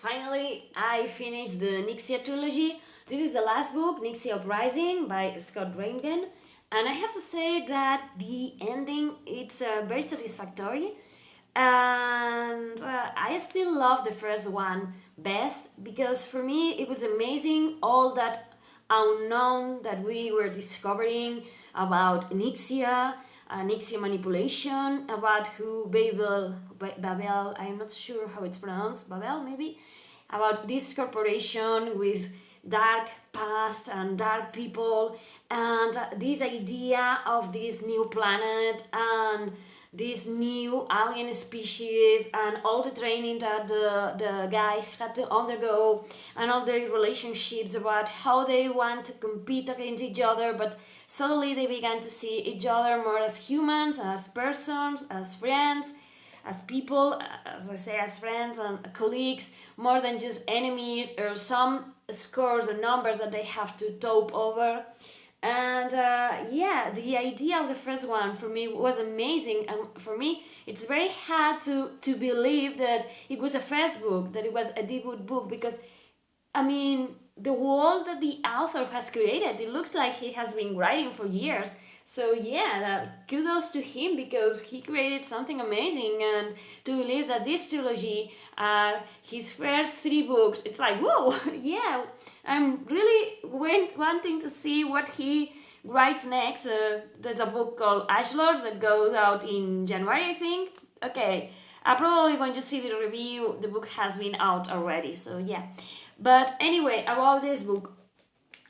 finally I finished the Nyxia trilogy. This is the last book, Nyxia Uprising by Scott Reintgen, and I have to say that the ending it's very satisfactory, and I still love the first one best because for me it was amazing all that unknown that we were discovering about Nyxia, Nyxia manipulation, about who Babel, I'm not sure how it's pronounced, Babel maybe, about this corporation with dark past and dark people, and this idea of this new planet and this new alien species and all the training that the guys had to undergo and all the relationships about how they want to compete against each other, but suddenly they began to see each other more as humans, as persons, as friends, as people, as I say, as friends and colleagues, more than just enemies or some scores or numbers that they have to top over. And the idea of the first one for me was amazing, and for me it's very hard to believe that it was a first book, that it was a debut book, because I mean, the world that the author has created, it looks like he has been writing for years. So yeah, kudos to him because he created something amazing. And to believe that this trilogy are his first three books, it's like, whoa, yeah, I'm really wanting to see what he writes next. There's a book called Ashlor's that goes out in January, I think. Okay, I'm probably going to see the review. The book has been out already, so yeah. But anyway, about this book,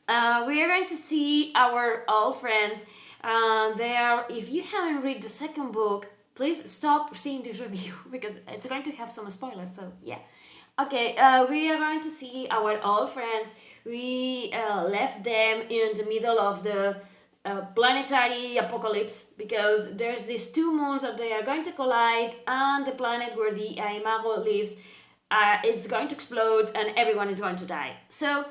we are going to see our old friends. If you haven't read the second book, please stop seeing this review because it's going to have some spoilers. So yeah. Okay, we are going to see our old friends. We left them in the middle of the planetary apocalypse because there's these two moons that they are going to collide, and the planet where the Imago lives is going to explode and everyone is going to die. So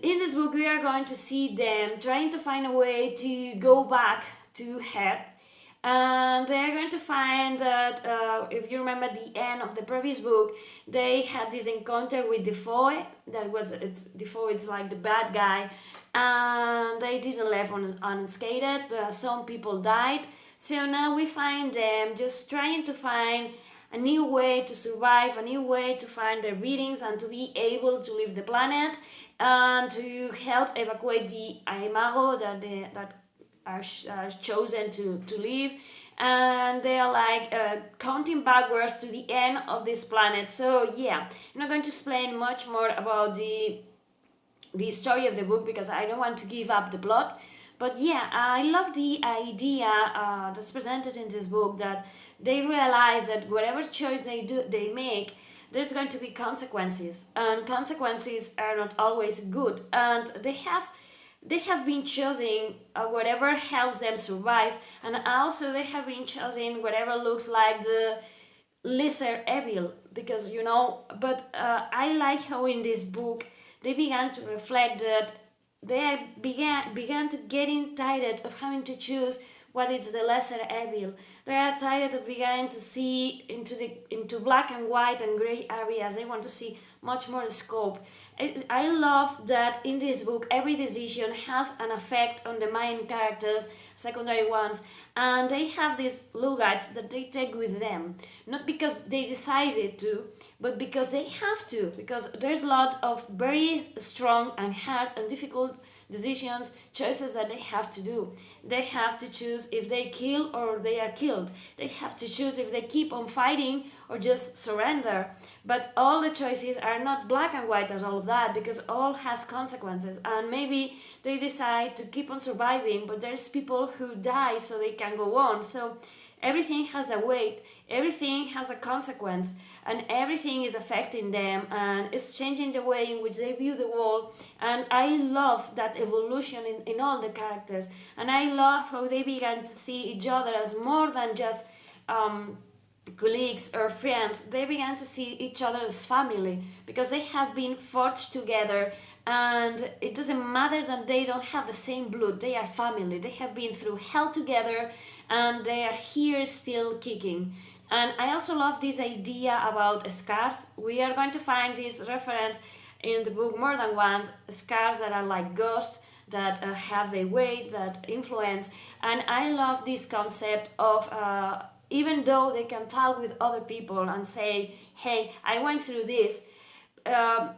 in this book we are going to see them trying to find a way to go back to Earth, and they are going to find that if you remember the end of the previous book, they had this encounter with Defoe. Defoe is like the bad guy, and they didn't leave unscathed. Some people died, so now we find them just trying to find a new way to survive, a new way to find their readings and to be able to leave the planet and to help evacuate the Imago that are chosen to leave. And they are like counting backwards to the end of this planet. So yeah, I'm not going to explain much more about the story of the book because I don't want to give up the plot. But yeah, I love the idea that's presented in this book, that they realize that whatever choice they make, there's going to be consequences, and consequences are not always good. And they have been choosing whatever helps them survive, and also they have been choosing whatever looks like the lesser evil, because But I like how in this book they began to reflect that they began to getting tired of having to choose what is the lesser evil. They are tired of beginning to see into black and white and gray areas. They want to see much more scope. I love that in this book every decision has an effect on the main characters, secondary ones, and they have these lugats that they take with them, not because they decided to, but because they have to, because there's a lot of very strong and hard and difficult decisions, choices that they have to do. They have to choose if they kill or they are killed. They have to choose if they keep on fighting or just surrender. But all the choices are not black and white as all of that, because all has consequences, and maybe they decide to keep on surviving, but there's people who die so they can go on. So everything has a weight, everything has a consequence, and everything is affecting them and it's changing the way in which they view the world. And I love that evolution in all the characters, and I love how they began to see each other as more than just colleagues or friends. They began to see each other as family because they have been forged together, and it doesn't matter that they don't have the same blood. They are family. They have been through hell together and they are here still kicking. And I also love this idea about scars. We are going to find this reference in the book more than once, scars that are like ghosts, that have their weight, that influence. And I love this concept of even though they can talk with other people and say, hey, I went through this, uh,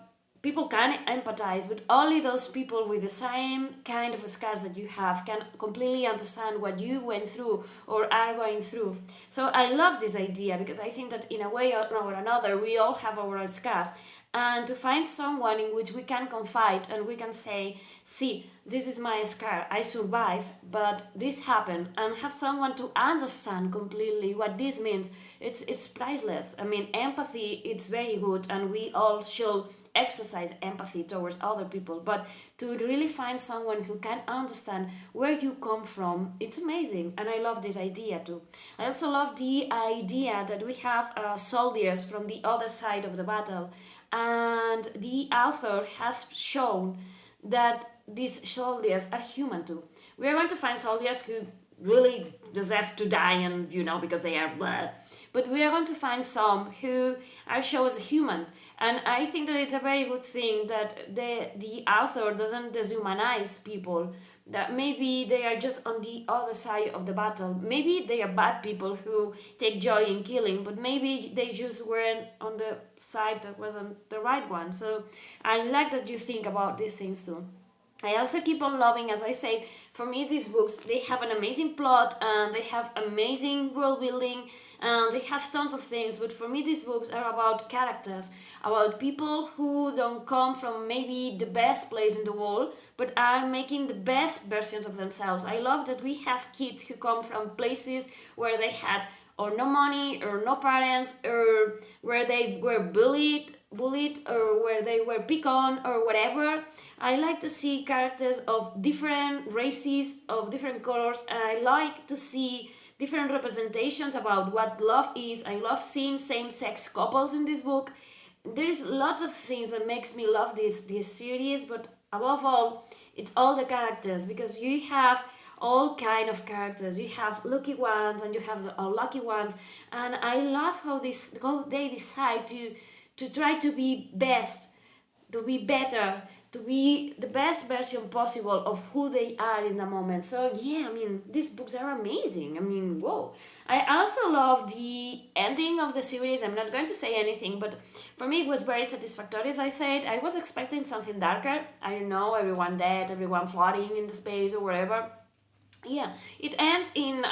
people can empathize, but only those people with the same kind of scars that you have can completely understand what you went through or are going through. So I love this idea because I think that in a way or another we all have our scars, and to find someone in which we can confide and we can say, see, this is my scar, I survived, but this happened, and have someone to understand completely what this means, it's priceless. I mean, empathy, it's very good, and we all should exercise empathy towards other people, but to really find someone who can understand where you come from, it's amazing. And I love this idea too. I also love the idea that we have soldiers from the other side of the battle, and the author has shown that these soldiers are human too. We are going to find soldiers who really deserve to die, and because they are blah. But we are going to find some who are shown as humans, and I think that it's a very good thing that the author doesn't dehumanize people. That maybe they are just on the other side of the battle. Maybe they are bad people who take joy in killing, but maybe they just weren't on the side that wasn't the right one. So I like that you think about these things too. I also keep on loving, as I said, for me these books, they have an amazing plot and they have amazing world building and they have tons of things, but for me these books are about characters, about people who don't come from maybe the best place in the world, but are making the best versions of themselves. I love that we have kids who come from places where they had or no money or no parents, or where they were bullied or where they were picked on or whatever. I like to see characters of different races, of different colors, and I like to see different representations about what love is. I love seeing same-sex couples in this book. There's lots of things that makes me love this series, but above all, it's all the characters, because you have all kind of characters. You have lucky ones and you have the unlucky ones, and I love how they decide to try to be best, to be better, to be the best version possible of who they are in the moment. So yeah, I mean, these books are amazing. I mean, whoa. I also love the ending of the series. I'm not going to say anything, but for me it was very satisfactory. As I said, I was expecting something darker. I don't know, everyone dead, everyone floating in the space or whatever. Yeah, it ends in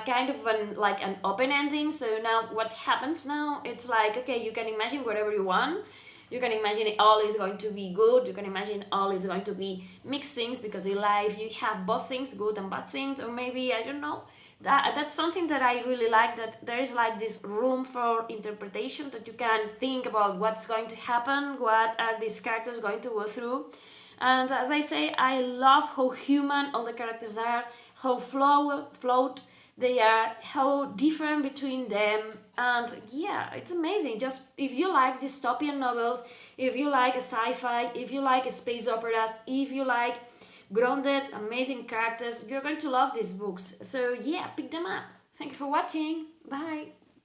kind of an open ending. So now what happens now, it's like, okay, you can imagine whatever you want. You can imagine all is going to be good. You can imagine all is going to be mixed things, because in life you have both things, good and bad things. Or maybe, I don't know, that's something that I really like, that there is like this room for interpretation, that you can think about what's going to happen, what are these characters going to go through. And as I say, I love how human all the characters are, how float they are, how different between them. And yeah, it's amazing. Just if you like dystopian novels, if you like sci-fi, if you like space operas, if you like grounded, amazing characters, you're going to love these books. So yeah, pick them up. Thanks for watching. Bye.